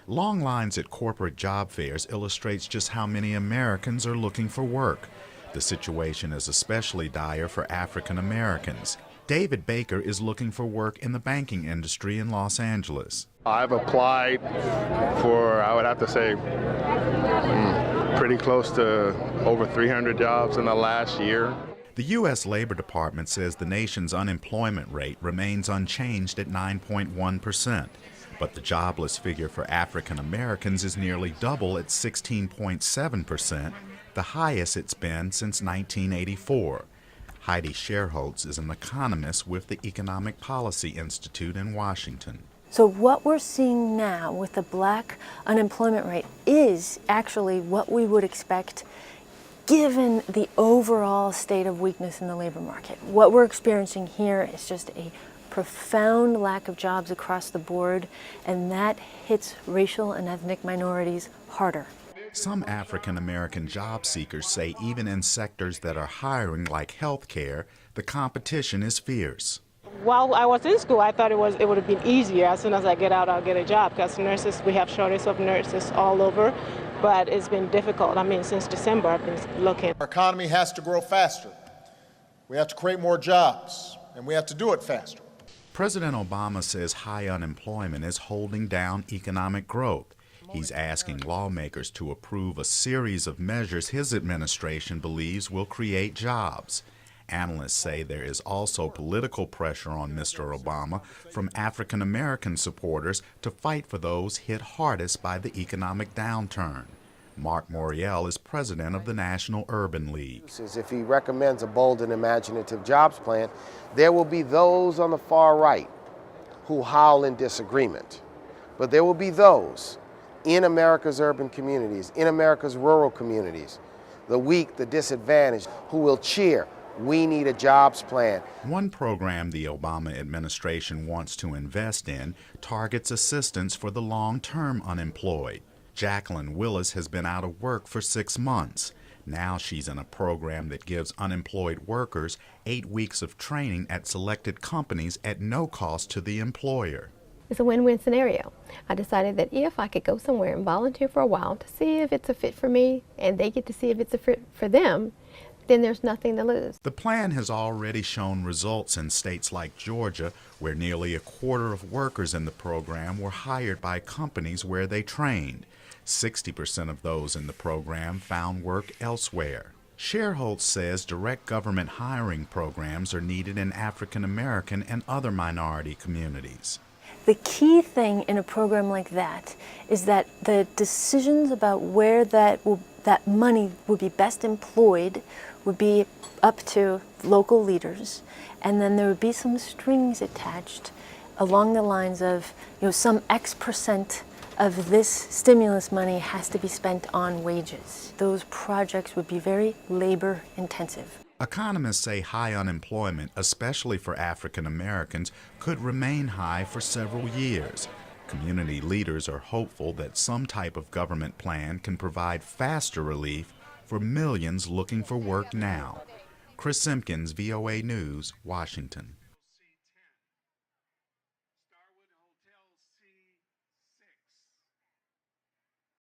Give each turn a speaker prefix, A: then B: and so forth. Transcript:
A: Long lines at corporate job fairs illustrates just how many Americans are looking for work. The situation is especially dire for African Americans. David Baker is looking for work in the banking industry in Los Angeles.
B: I've applied for, I would have to say, pretty close to over 300 jobs in the last year.
A: The U.S. Labor Department says the nation's unemployment rate remains unchanged at 9.1%, but the jobless figure for African Americans is nearly double at 16.7%, the highest it's been since 1984. Heidi Scherholz is an economist with the Economic Policy Institute in Washington.
C: So what we're seeing now with the black unemployment rate is actually what we would expect given the overall state of weakness in the labor market. What we're experiencing here is just a profound lack of jobs across the board, and that hits racial and ethnic minorities harder.
A: Some African American job seekers say even in sectors that are hiring like healthcare, the competition is fierce.
D: While I was in school, I thought it would have been easier. As soon as I get out, I'll get a job, because nurses, we have shortage of nurses all over, but it's been difficult. I mean, since December, I've been looking.
E: Our economy has to grow faster. We have to create more jobs, and we have to do it faster.
A: President Obama says high unemployment is holding down economic growth. He's asking lawmakers to approve a series of measures his administration believes will create jobs. Analysts say there is also political pressure on Mr. Obama from African American supporters to fight for those hit hardest by the economic downturn. Mark Moriel is president of the National Urban League.
F: If he recommends a bold and imaginative jobs plan, there will be those on the far right who howl in disagreement. But there will be those in America's urban communities, in America's rural communities, the weak, the disadvantaged, who will cheer, "We need a jobs plan."
A: One program the Obama administration wants to invest in targets assistance for the long-term unemployed. Jacqueline Willis has been out of work for 6 months. Now she's in a program that gives unemployed workers 8 weeks of training at selected companies at no cost to the employer.
G: It's a win-win scenario. I decided that if I could go somewhere and volunteer for a while to see if it's a fit for me, and they get to see if it's a fit for them, then there's nothing to lose.
A: The plan has already shown results in states like Georgia, where nearly a quarter of workers in the program were hired by companies where they trained. 60% of those in the program found work elsewhere. Scherholz says direct government hiring programs are needed in African American and other minority communities.
C: The key thing in a program like that is that the decisions about where that money would be best employed would be up to local leaders, and then there would be some strings attached along the lines of, some X% of this stimulus money has to be spent on wages. Those projects would be very labor intensive.
A: Economists say high unemployment, especially for African Americans, could remain high for several years. Community leaders are hopeful that some type of government plan can provide faster relief for millions looking for work now. Chris Simpkins, VOA News, Washington.